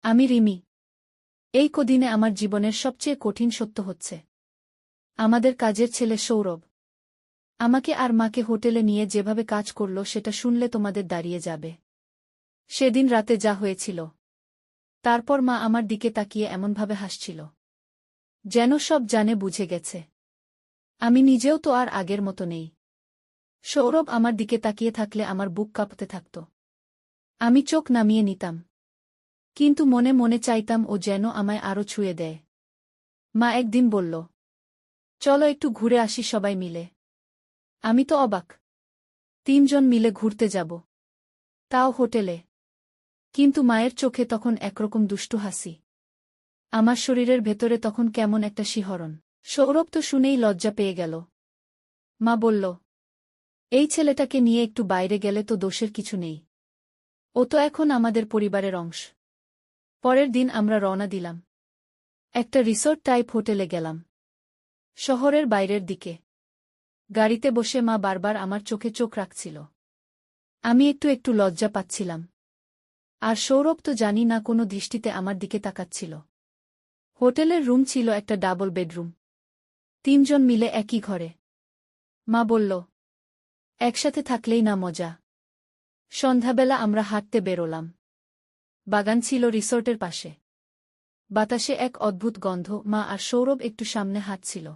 আমি রিমি। এই কদিনে আমার জীবনের সবচেয়ে কঠিন সত্য হচ্ছে, আমাদের কাজের ছেলে সৌরভ আমাকে আর মাকে হোটেলে নিয়ে যেভাবে কাজ করল সেটা শুনলে তোমাদের দাঁড়িয়ে যাবে। সেদিন রাতে যা হয়েছিল, তারপর মা আমার দিকে তাকিয়ে এমনভাবে হাসছিল, যেন সব জানে বুঝে গেছে। আমি নিজেও তো আর আগের মতো নেই। সৌরভ আমার দিকে তাকিয়ে থাকলে আমার বুক কাঁপতে থাকত। আমি চোখ নামিয়ে নিতাম, কিন্তু মনে মনে চাইতাম ও যেন আমায় আরও ছুঁয়ে দেয়। মা একদিন বলল, চলো একটু ঘুরে আসি সবাই মিলে। আমি তো অবাক। ৩ জন মিলে ঘুরতে যাব, তাও হোটেলে। কিন্তু মায়ের চোখে তখন একরকম দুষ্টু হাসি। আমার শরীরের ভেতরে তখন কেমন একটা শিহরণ। সৌরভ তো শুনেই লজ্জা পেয়ে গেল। মা বলল, এই ছেলেটাকে নিয়ে একটু বাইরে গেলে তো দোষের কিছু নেই। ও তো এখন আমাদের পরিবারের অংশ। পরের দিন আমরা রওনা দিলাম। একটা রিসোর্ট টাইপ হোটেলে গেলাম, শহরের বাইরের দিকে। গাড়িতে বসে মা বারবার আমার চোখে চোখ রাখছিল। আমি একটু একটু লজ্জা পাচ্ছিলাম। আর সৌরভ তো জানি না কোনো দৃষ্টিতে আমার দিকে তাকাচ্ছিল। হোটেলের রুম ছিল একটা ডাবল বেডরুম। ৩ জন মিলে একই ঘরে। মা বলল, একসাথে থাকলেই না মজা। সন্ধ্যাবেলা আমরা হাঁটতে বেরোলাম। বাগান ছিল রিসোর্টের পাশে। বাতাসে এক অদ্ভুত গন্ধ। মা আর সৌরভ একটু সামনে হাঁটছিল,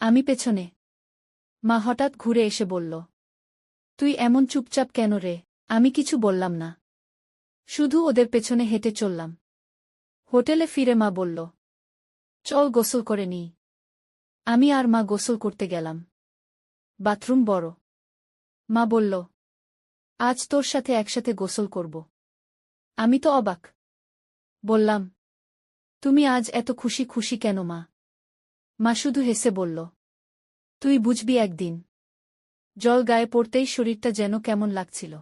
আমি পেছনে। মা হঠাৎ ঘুরে এসে বলল, তুই এমন চুপচাপ কেন রে? আমি কিছু বললাম না, শুধু ওদের পেছনে হেঁটে চললাম। হোটেলে ফিরে মা বলল, চল গোসল করে নিই। আমি আর মা গোসল করতে গেলাম। বাথরুম বড়। মা বলল, আজ তোর সাথে একসাথে গোসল করব। আমি তো অবাক। বললাম, তুমি আজ এত খুশি খুশি কেন মা? মা শুধু হেসে বলল, তুই বুঝবি একদিন। জল গায়ে পড়তেই শরীরটা যেন কেমন লাগছিল।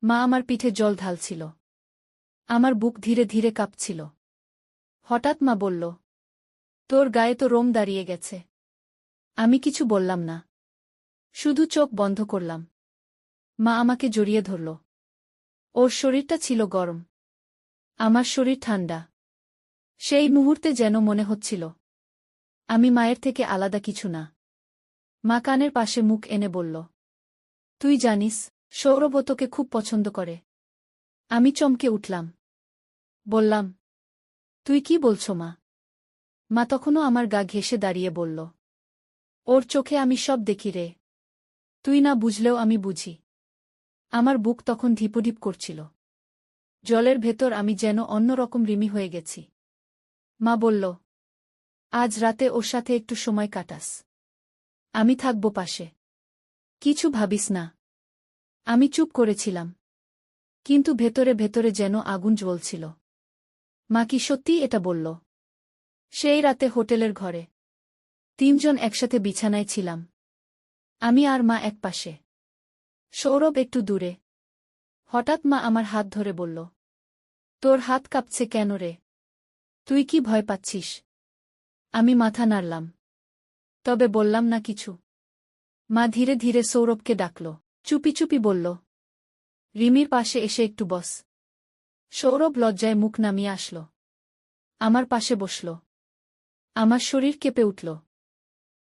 মা আমার পিঠে জল ঢালছিল। আমার বুক ধীরে ধীরে কাঁপছিল। হঠাৎ মা বলল, তোর গায়ে তো রোম দাঁড়িয়ে গেছে। আমি কিছু বললাম না, শুধু চোখ বন্ধ করলাম। মা আমাকে জড়িয়ে ধরল। ওর শরীরটা ছিল গরম, আমার শরীর ঠান্ডা। সেই মুহূর্তে যেন মনে হচ্ছিল, আমি মায়ের থেকে আলাদা কিছু না। মা কানের পাশে মুখ এনে বলল, তুই জানিস, সৌরভ তোকে খুব পছন্দ করে। আমি চমকে উঠলাম। বললাম, তুই কি বলছো মা? মা তখনও আমার গা ঘেঁষে দাঁড়িয়ে বলল, ওর চোখে আমি সব দেখি রে। তুই না বুঝলেও আমি বুঝি। আমার বুক তখন ধিপোধিপ করছিল। জলের ভেতর আমি যেন অন্যরকম রিমি হয়ে গেছি। মা বলল, আজ রাতে ওর সাথে একটু সময় কাটাস। আমি থাকব পাশে। কিছু ভাবিস না। আমি চুপ করেছিলাম, কিন্তু ভেতরে ভেতরে যেন আগুন জ্বলছিল। মা কি সত্যিই এটা বলল? সেই রাতে হোটেলের ঘরে ৩ জন একসাথে বিছানায় ছিলাম। আমি আর মা এক পাশে, সৌরভ একটু দূরে। হঠাৎ মা আমার হাত ধরে বলল, তোর হাত কাঁপছে কেন রে? তুই কি ভয় পাচ্ছিস? আমি মাথা নাড়লাম, তবে বললাম না কিছু। মা ধীরে ধীরে সৌরভকে ডাকল। চুপি চুপি বলল, রিমির পাশে এসে একটু বস। সৌরভ লজ্জায় মুখ নামিয়ে আসল। আমার পাশে বসল। আমার শরীর কেঁপে উঠল।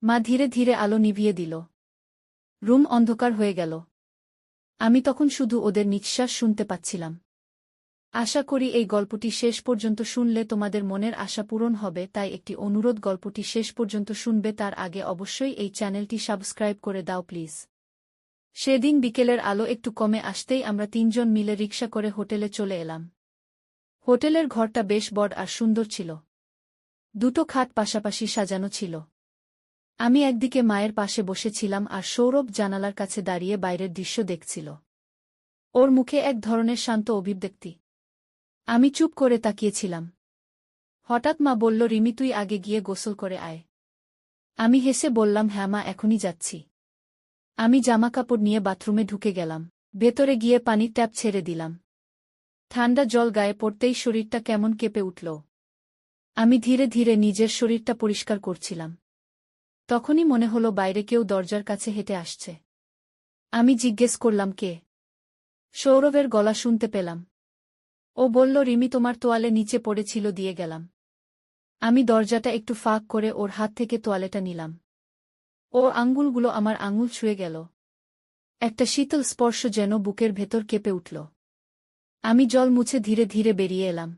মা ধীরে ধীরে আলো নিভিয়ে দিল। রুম অন্ধকার হয়ে গেল। আমি তখন শুধু ওদের নিঃশ্বাস শুনতে পাচ্ছিলাম। আশা করি এই গল্পটি শেষ পর্যন্ত শুনলে তোমাদের মনের আশা পূরণ হবে, তাই একটি অনুরোধ, গল্পটি শেষ পর্যন্ত শুনবে তার আগে অবশ্যই এই চ্যানেলটি সাবস্ক্রাইব করে দাও প্লিজ। সেদিন বিকেলের আলো একটু কমে আসতেই আমরা ৩ জন মিলে রিকশা করে হোটেলে চলে এলাম। হোটেলের ঘরটা বেশ বড় আর সুন্দর ছিল। 2টো খাট পাশাপাশি সাজানো ছিল। আমি একদিকে মায়ের পাশে বসেছিলাম আর সৌরভ জানালার কাছে দাঁড়িয়ে বাইরের দৃশ্য দেখছিল। ওর মুখে এক ধরনের শান্ত অভিব্যক্তি। আমি চুপ করে তাকিয়েছিলাম। হঠাৎ মা বলল, রিমি তুই আগে গিয়ে গোসল করে আয়। আমি হেসে বললাম, হ্যাঁ মা, এখনই যাচ্ছি। আমি জামাকাপড় নিয়ে বাথরুমে ঢুকে গেলাম। ভেতরে গিয়ে পানির ট্যাপ ছেড়ে দিলাম। ঠান্ডা জল গায়ে পড়তেই শরীরটা কেমন কেঁপে উঠল। আমি ধীরে ধীরে নিজের শরীরটা পরিষ্কার করছিলাম। তখনই মনে হলো বাইরে কেউ দরজার কাছে হেঁটে আসছে। আমি জিজ্ঞেস করলাম, কে? সৌরভের গলা শুনতে পেলাম। ও বলল, রিমি তোমার তোয়ালে নিচে পড়েছিল, দিয়ে গেলাম। আমি দরজাটা একটু ফাঁক করে ওর হাত থেকে তোয়ালেটা নিলাম। ওর আঙুলগুলো আমার আঙুল ছুঁয়ে গেল। একটা শীতল স্পর্শ যেন বুকের ভেতর কেঁপে উঠল। আমি জল মুছে ধীরে ধীরে বেরিয়ে এলাম।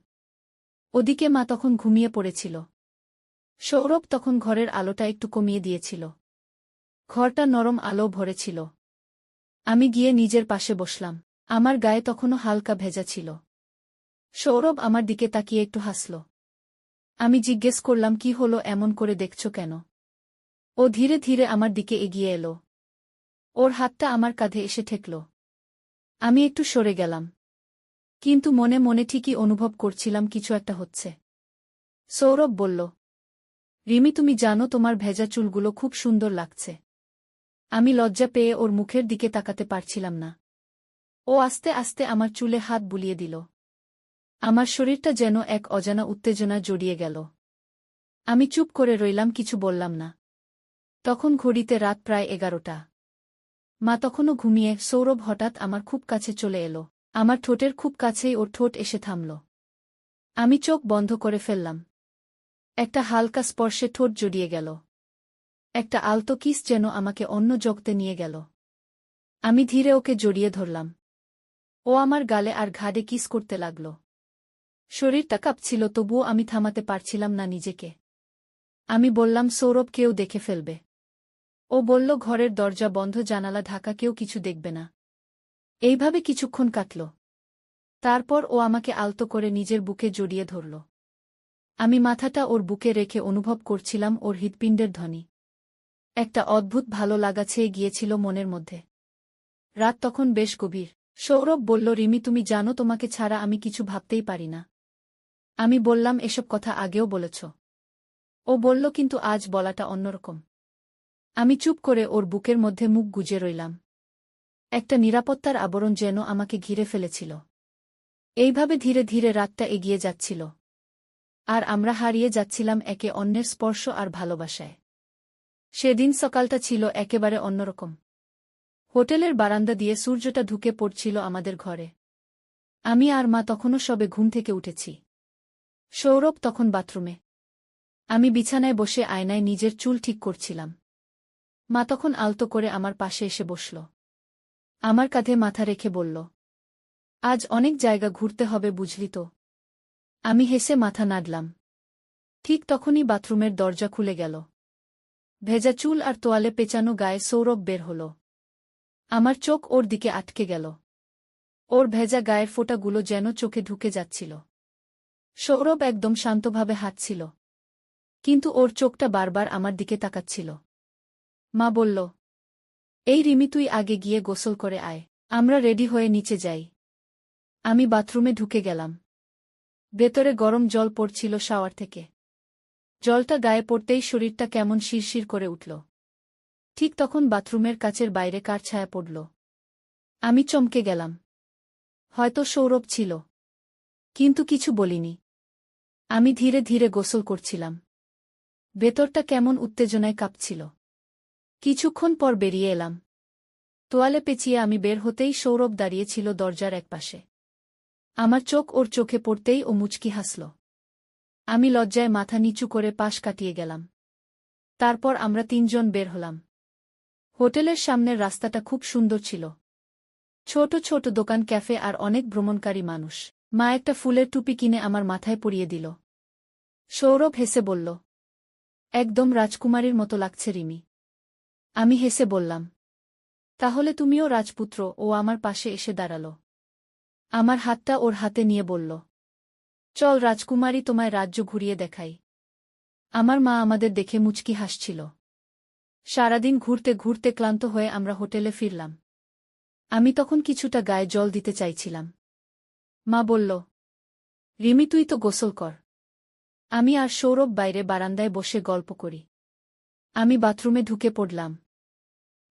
ওদিকে মা তখন ঘুমিয়ে পড়েছিল। সৌরভ তখন ঘরের আলোটা একটু কমিয়ে দিয়েছিল। ঘরটা নরম আলো ভরেছিল। আমি গিয়ে নিজের পাশে বসলাম। আমার গায়ে তখনও হালকা ভেজা ছিল। সৌরভ আমার দিকে তাকিয়ে একটু হাসল। আমি জিজ্ঞেস করলাম, কি হলো, এমন করে দেখছ কেন? ও ধীরে ধীরে আমার দিকে এগিয়ে এলো। ওর হাতটা আমার কাঁধে এসে ঠেকল। আমি একটু সরে গেলাম। কিন্তু মনে মনে ঠিকই অনুভব করছিলাম কিছু একটা হচ্ছে। সৌরভ বলল, রিমি তুমি জানো তোমার ভেজা চুলগুলো খুব সুন্দর লাগছে। আমি লজ্জা পেয়ে ওর মুখের দিকে তাকাতে পারছিলাম না। ও আস্তে আস্তে আমার চুলে হাত বুলিয়ে দিল। আমার শরীরটা যেন এক অজানা উত্তেজনা জড়িয়ে গেল। আমি চুপ করে রইলাম, কিছু বললাম না। তখন ঘড়িতে রাত প্রায় 11টা। মা তখনও ঘুমিয়ে। সৌরভ হঠাৎ আমার খুব কাছে চলে এলো। আমার ঠোঁটের খুব কাছেই ওর ঠোঁট এসে থামল। আমি চোখ বন্ধ করে ফেললাম। একটা হালকা স্পর্শে ঠোঁট জড়িয়ে গেল। একটা আলতো কিস যেন আমাকে অন্য জগতে নিয়ে গেল। আমি ধীরে ওকে জড়িয়ে ধরলাম। ও আমার গালে আর ঘাড়ে কিস করতে লাগল। শরীরটা কাঁপছিল, তবুও আমি থামাতে পারছিলাম না নিজেকে। আমি বললাম, সৌরভ, কেউ দেখে ফেলবে। ও বলল, ঘরের দরজা বন্ধ, জানালা ঢাকা, কেউ কিছু দেখবে না। এইভাবে কিছুক্ষণ কাটল। তারপর ও আমাকে আলতো করে নিজের বুকে জড়িয়ে ধরল। আমি মাথাটা ওর বুকে রেখে অনুভব করছিলাম ওর হৃৎপিণ্ডের ধ্বনি। একটা অদ্ভুত ভালো লাগা ছেয়ে গিয়েছিল মনের মধ্যে। রাত তখন বেশ গভীর। সৌরভ বলল, রিমি তুমি জানো তোমাকে ছাড়া আমি কিছু ভাবতেই পারি না। আমি বললাম, এসব কথা আগেও বলেছ। ও বলল, কিন্তু আজ বলাটা অন্যরকম। আমি চুপ করে ওর বুকের মধ্যে মুখ গুজে রইলাম। একটা নিরাপত্তার আবরণ যেন আমাকে ঘিরে ফেলেছিল। এইভাবে ধীরে ধীরে রাতটা এগিয়ে যাচ্ছিল। আর আমরা হারিয়ে যাচ্ছিলাম একে অন্যের স্পর্শ আর ভালোবাসায়। সেদিন সকালটা ছিল একেবারে অন্যরকম। হোটেলের বারান্দা দিয়ে সূর্যটা ঢুকে পড়ছিল আমাদের ঘরে। আমি আর মা তখনও সবে ঘুম থেকে উঠেছি। সৌরভ তখন বাথরুমে। আমি বিছানায় বসে আয়নায় নিজের চুল ঠিক করছিলাম। মা তখন আলতো করে আমার পাশে এসে বসল। আমার কাঁধে মাথা রেখে বলল, আজ অনেক জায়গা ঘুরতে হবে, বুঝলি তো? আমি হেসে মাথা নাড়লাম। ঠিক তখনই বাথরুমের দরজা খুলে গেল। ভেজা চুল আর তোয়ালে পেঁচানো গায়ে সৌরভ বের হল। আমার চোখ ওর দিকে আটকে গেল। ওর ভেজা গায়ের ফোঁটাগুলো যেন চোখে ঢুকে যাচ্ছিল। সৌরভ একদম শান্তভাবে হাঁটছিল। কিন্তু ওর চোখটা বারবার আমার দিকে তাকাচ্ছিল। মা বলল, এই রিমি, তুই আগে গিয়ে গোসল করে আয়। আমরা রেডি হয়ে নিচে যাই। আমি বাথরুমে ঢুকে গেলাম। ভেতরে গরম জল পড়ছিল শাওয়ার থেকে। জলটা গায়ে পড়তেই শরীরটা কেমন শিরশির করে উঠল। ঠিক তখন বাথরুমের কাচের বাইরে কার ছায়া পড়ল। আমি চমকে গেলাম। হয়তো সৌরভ ছিল। কিন্তু কিছু বলিনি। আমি ধীরে ধীরে গোসল করছিলাম। ভেতরটা কেমন উত্তেজনায় কাঁপছিল। কিছুক্ষণ পর বেরিয়ে এলাম। তোয়ালে পেঁচিয়ে আমি বের হতেই সৌরভ দাঁড়িয়েছিল দরজার একপাশে। আমার চোখ ওর চোখে পড়তেই ও মুচকি হাসল। আমি লজ্জায় মাথা নিচু করে পাশ কাটিয়ে গেলাম। তারপর আমরা তিনজন বের হলাম। হোটেলের সামনের রাস্তাটা খুব সুন্দর ছিল। ছোট ছোট দোকান, ক্যাফে আর অনেক ভ্রমণকারী মানুষ। মা একটা ফুলের টুপি কিনে আমার মাথায় পরিয়ে দিল। সৌরভ হেসে বলল, একদম রাজকুমারীর মতো লাগছে রিমি। আমি হেসে বললাম, তাহলে তুমিও রাজপুত্র। ও আমার পাশে এসে দাঁড়াল। আমার হাতটা ওর হাতে নিয়ে বলল, চল রাজকুমারী, তোমায় রাজ্য ঘুরিয়ে দেখাই। আমার মা আমাদের দেখে মুচকি হাসছিল। সারাদিন ঘুরতে ঘুরতে ক্লান্ত হয়ে আমরা হোটেলে ফিরলাম। আমি তখন কিছুটা গায়ে জল দিতে চাইছিলাম। মা বলল, রিমি, তুই তো গোসল কর। আমি আর সৌরভ বাইরে বারান্দায় বসে গল্প করি। আমি বাথরুমে ঢুকে পড়লাম।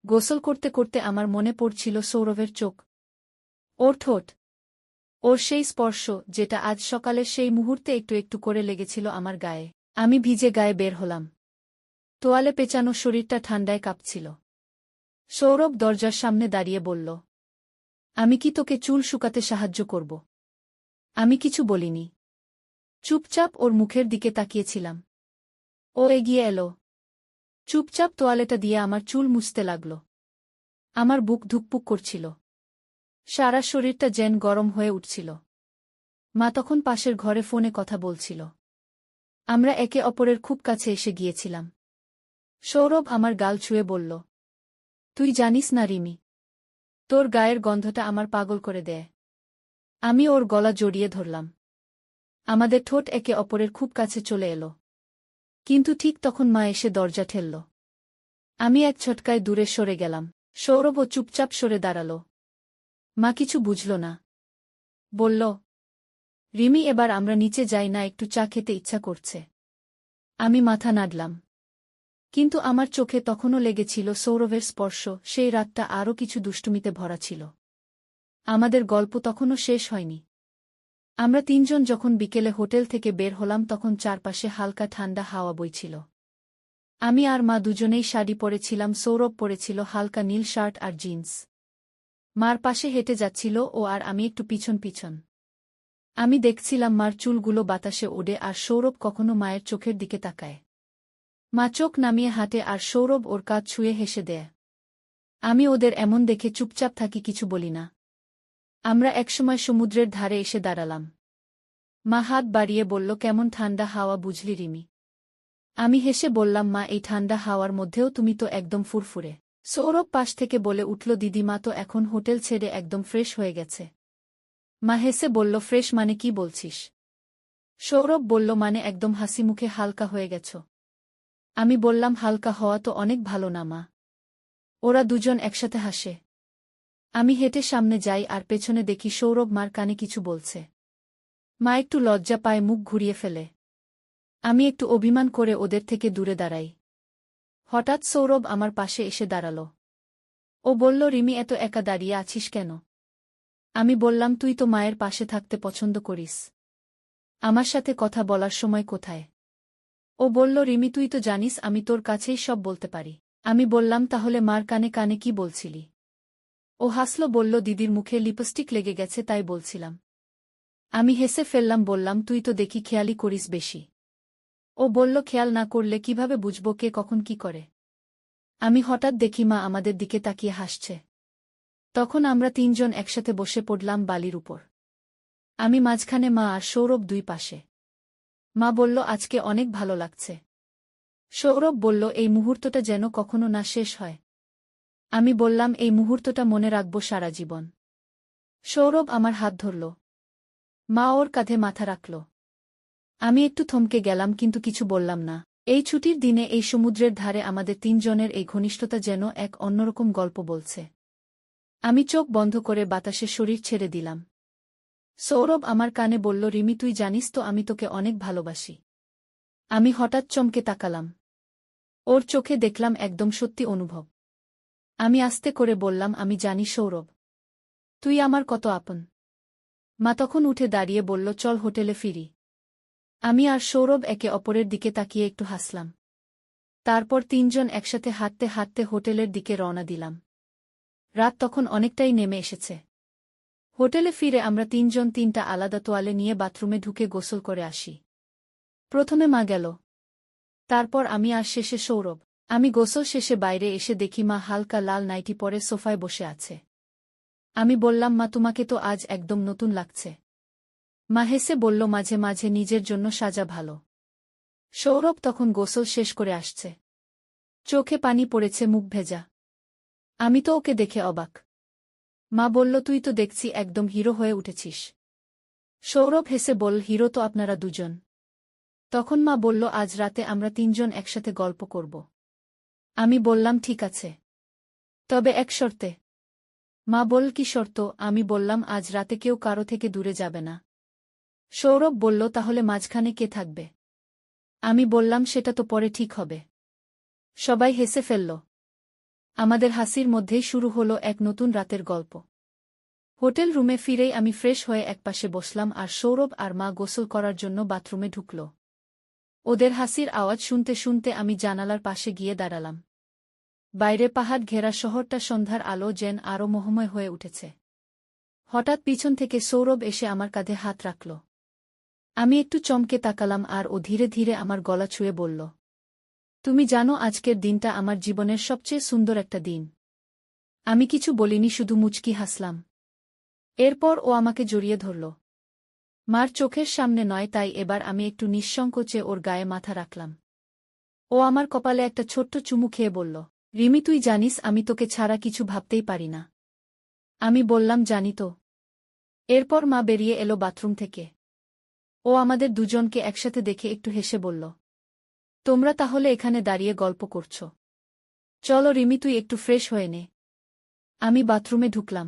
গোসল করতে করতে আমার মনে পড়ছিল সৌরভের চোখ, ওর ঠোঁট, ওর সেই স্পর্শ যেটা আজ সকালে সেই মুহূর্তে একটু একটু করে লেগেছিল আমার গায়ে। আমি ভিজে গায়ে বের হলাম। তোয়ালে পেঁচানো শরীরটা ঠান্ডায় কাঁপছিল। সৌরভ দরজার সামনে দাঁড়িয়ে বলল, আমি কি তোকে চুল শুকাতে সাহায্য করব? আমি কিছু বলিনি। চুপচাপ ওর মুখের দিকে তাকিয়েছিলাম। ও এগিয়ে এলো। চুপচাপ তোয়ালেটা দিয়ে আমার চুল মুছতে লাগল। আমার বুক ধুকপুক করছিল। সারা শরীরটা যেন গরম হয়ে উঠছিল। মা তখন পাশের ঘরে ফোনে কথা বলছিল। আমরা একে অপরের খুব কাছে এসে গিয়েছিলাম। সৌরভ আমার গাল ছুঁয়ে বলল, তুই জানিস না রিমি, তোর গায়ের গন্ধটা আমার পাগল করে দেয়। আমি ওর গলা জড়িয়ে ধরলাম। আমাদের ঠোঁট একে অপরের খুব কাছে চলে এলো। কিন্তু ঠিক তখন মা এসে দরজা ঠেলল। আমি এক ছটকায় দূরে সরে গেলাম। সৌরভও চুপচাপ সরে দাঁড়াল। মা কিছু বুঝল না। বলল, রিমি, এবার আমরা নিচে যাই না, একটু চা খেতে ইচ্ছা করছে। আমি মাথা নাড়লাম। কিন্তু আমার চোখে তখনও লেগেছিল সৌরভের স্পর্শ। সেই রাতটা আরও কিছু দুষ্টুমিতে ভরা ছিল। আমাদের গল্প তখনও শেষ হয়নি। আমরা তিনজন যখন বিকেলে হোটেল থেকে বের হলাম তখন চারপাশে হালকা ঠান্ডা হাওয়া বইছিল। আমি আর মা দুজনেই শাড়ি পরেছিলাম, সৌরভ পরেছিল হালকা নীল শার্ট আর জিন্স। মার পাশে হেঁটে যাচ্ছিল ও, আর আমি একটু পিছন পিছন। আমি দেখছিলাম মার চুলগুলো বাতাসে ওড়ে আর সৌরভ কখনো মায়ের চোখের দিকে তাকায়। মা চোখ নামিয়ে হাঁটে আর সৌরভ ওর কাঁধ ছুঁয়ে হেসে দেয়। আমি ওদের এমন দেখে চুপচাপ থাকি, কিছু বলি না। আমরা একসময় সমুদ্রের ধারে এসে দাঁড়ালাম। মা হাত বাড়িয়ে বলল, কেমন ঠান্ডা হাওয়া বুঝলি রিমি? আমি হেসে বললাম, মা, এই ঠান্ডা হাওয়ার মধ্যেও তুমি তো একদম ফুরফুরে। সৌরভ পাশ থেকে বলে উঠল, দিদিমা তো এখন হোটেল ছেড়ে একদম ফ্রেশ হয়ে গেছে। মা হেসে বলল, ফ্রেশ মানে কি বলছিস? সৌরভ বলল, মানে একদম হাসি মুখে হালকা হয়ে গেছ। আমি বললাম, হালকা হওয়া তো অনেক ভালো না মা। ওরা দুজন একসাথে হাসে। আমি হেঁটে সামনে যাই আর পেছনে দেখি সৌরভ মার কানে কিছু বলছে। মা একটু লজ্জা পায়, মুখ ঘুরিয়ে ফেলে। আমি একটু অভিমান করে ওদের থেকে দূরে দাঁড়াই। হঠাৎ সৌরভ আমার পাশে এসে দাঁড়াল। ও বলল, রিমি, এত একা দাঁড়িয়ে আছিস কেন? আমি বললাম, তুই তো মায়ের পাশে থাকতে পছন্দ করিস। আমার সাথে কথা বলার সময় কোথায়? ও বলল, রিমি, তুই তো জানিস আমি তোর কাছেই সব বলতে পারি। আমি বললাম, তাহলে মার কানে কানে কি বলছিলি? ও হাসল, বলল, দিদির মুখে লিপস্টিক লেগে গেছে তাই বলছিলাম। আমি হেসে ফেললাম, বললাম, তুই তো দেখি খেয়ালই করিস বেশি। ও বলল, খেয়াল না করলে কিভাবে বুঝব কে কখন কি করে? আমি হঠাৎ দেখি মা আমাদের দিকে তাকিয়ে হাসছে। তখন আমরা তিনজন একসাথে বসে পড়লাম বালির উপর। আমি মাঝখানে, মা আর সৌরভ দুই পাশে। মা বলল, আজকে অনেক ভালো লাগছে। সৌরভ বলল, এই মুহূর্তটা যেন কখনো না শেষ হয়। আমি বললাম, এই মুহূর্তটা মনে রাখব সারা জীবন। সৌরভ আমার হাত ধরল। মা ওর কাঁধে মাথা রাখল। আমি একটু থমকে গেলাম, কিন্তু কিছু বললাম না। এই ছুটির দিনে এই সমুদ্রের ধারে আমাদের তিনজনের এই ঘনিষ্ঠতা যেন এক অন্যরকম গল্প বলছে। আমি চোখ বন্ধ করে বাতাসে শরীর ছেড়ে দিলাম। সৌরভ আমার কানে বলল, রিমি, তুই জানিস তো আমি তোকে অনেক ভালোবাসি। আমি হঠাৎ চমকে তাকালাম। ওর চোখে দেখলাম একদম সত্যি অনুভব। আমি আস্তে করে বললাম, আমি জানি সৌরভ, তুই আমার কত আপন। মা তখন উঠে দাঁড়িয়ে বলল, চল হোটেলে ফিরি। আমি আর সৌরভ একে অপরের দিকে তাকিয়ে একটু হাসলাম। তারপর তিনজন একসাথে হাঁটতে হাঁটতে হোটেলের দিকে রওনা দিলাম। রাত তখন অনেকটাই নেমে এসেছে। হোটেলে ফিরে আমরা তিনজন তিনটা আলাদা তোয়ালে নিয়ে বাথরুমে ঢুকে গোসল করে আসি। প্রথমে মা গেল, তারপর আমি আর শেষে সৌরভ। আমি গোসল শেষে বাইরে এসে দেখি মা হালকা লাল নাইটি পরে সোফায় বসে আছে। আমি বললাম, মা, তোমাকে তো আজ একদম নতুন লাগছে। মা হেসে বলল, মাঝে মাঝে নিজের জন্য সাজা ভালো। সৌরভ তখন গোসল শেষ করে আসছে। চোখে পানি পড়েছে, মুখ ভেজা। আমি তো ওকে দেখে অবাক। মা বলল, তুই তো দেখছি একদম হিরো হয়ে উঠেছিস। সৌরভ হেসে বলল, হিরো তো আপনারা দুজন। তখন মা বলল, আজ রাতে আমরা তিনজন একসাথে গল্প করব। আমি বললাম, ঠিক আছে, তবে এক শর্তে। মা বলল, কি শর্ত? আমি বললাম, আজ রাতে কেউ কারো থেকে দূরে যাবে না। সৌরভ বলল, তাহলে মাঝখানে কে থাকবে? আমি বললাম, সেটা তো পরে ঠিক হবে। সবাই হেসে ফেলল। আমাদের হাসির মধ্যেই শুরু হলো এক নতুন রাতের গল্প। হোটেল রুমে ফিরেই আমি ফ্রেশ হয়ে একপাশে বসলাম আর সৌরভ আর মা গোসল করার জন্য বাথরুমে ঢুকল। ওদের হাসির আওয়াজ শুনতে শুনতে আমি জানালার পাশে গিয়ে দাঁড়ালাম। বাইরে পাহাড় ঘেরা শহরটা সন্ধ্যার আলো যেন আরও মোহময় হয়ে উঠেছে। হঠাৎ পিছন থেকে সৌরভ এসে আমার কাঁধে হাত রাখল। আমি একটু চমকে তাকালাম আর ও ধীরে ধীরে আমার গলা ছুঁয়ে বলল, তুমি জানো আজকের দিনটা আমার জীবনের সবচেয়ে সুন্দর একটা দিন। আমি কিছু বলিনি, শুধু মুচকি হাসলাম। এরপর ও আমাকে জড়িয়ে ধরল। মার চোখের সামনে নয়, তাই এবার আমি একটু নিঃসংকোচে ওর গায়ে মাথা রাখলাম। ও আমার কপালে একটা ছোট্ট চুমু খেয়ে বলল, রিমি তুই জানিস আমি তোকে ছাড়া কিছু ভাবতেই পারি না। আমি বললাম জানি তো। এরপর মা বেরিয়ে এলো বাথরুম থেকে। ও আমাদের দুজনকে একসাথে দেখে একটু হেসে বলল, তোমরা তাহলে এখানে দাঁড়িয়ে গল্প করছ? চলো রিমি তুই একটু ফ্রেশ হয়ে নে। আমি বাথরুমে ঢুকলাম।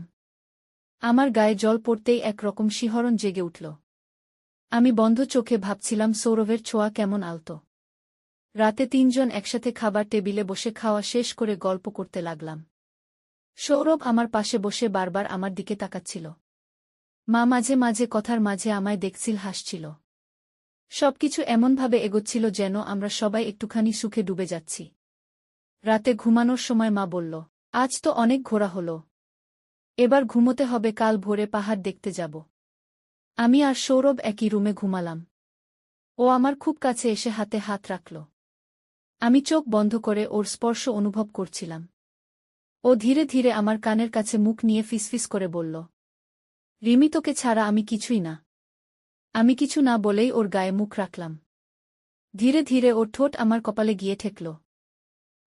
আমার গায়ে জল পড়তেই একরকম শিহরণ জেগে উঠল। আমি বন্ধ চোখে ভাবছিলাম সৌরভের ছোঁয়া কেমন আলতো। রাতে তিনজন একসাথে খাবার টেবিলে বসে খাওয়া শেষ করে গল্প করতে লাগলাম। সৌরভ আমার পাশে বসে বারবার আমার দিকে তাকাচ্ছিল। মা মাঝে মাঝে কথার মাঝে আমায় দেখছিল, হাসছিল। সবকিছু এমনভাবে এগোচ্ছিল যেন আমরা সবাই একটুখানি সুখে ডুবে যাচ্ছি। রাতে ঘুমানোর সময় মা বলল, আজ তো অনেক ঘোরা হলো, এবার ঘুমোতে হবে, কাল ভোরে পাহাড় দেখতে যাব। আমি আর সৌরভ একই রুমে ঘুমালাম। ও আমার খুব কাছে এসে হাতে হাত রাখল। আমি চোখ বন্ধ করে ওর স্পর্শ অনুভব করছিলাম। ও ধীরে ধীরে আমার কানের কাছে মুখ নিয়ে ফিসফিস করে বলল, রিমি তোকে ছাড়া আমি কিছুই না। আমি কিছু না বলেই ওর গায়ে মুখ রাখলাম। ধীরে ধীরে ওর ঠোঁট আমার কপালে গিয়ে ঠেকল।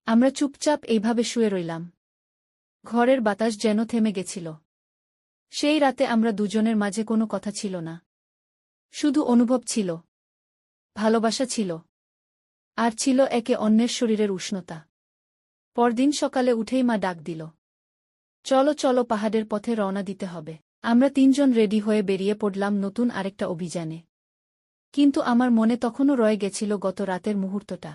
আমরা চুপচাপ এইভাবে শুয়ে রইলাম। ঘরের বাতাস যেন থেমে গেছিল। সেই রাতে আমরা দুজনের মাঝে কোনো কথা ছিল না। শুধু অনুভব ছিল, ভালোবাসা ছিল, আর ছিল একে অন্যের শরীরের উষ্ণতা। পরদিন সকালে উঠেই মা ডাক দিল, চলো চলো পাহাড়ের পথে রওনা দিতে হবে। আমরা তিনজন রেডি হয়ে বেরিয়ে পড়লাম নতুন আরেকটা অভিযানে। কিন্তু আমার মনে তখনও রয়ে গেছিল গত রাতের মুহূর্তটা।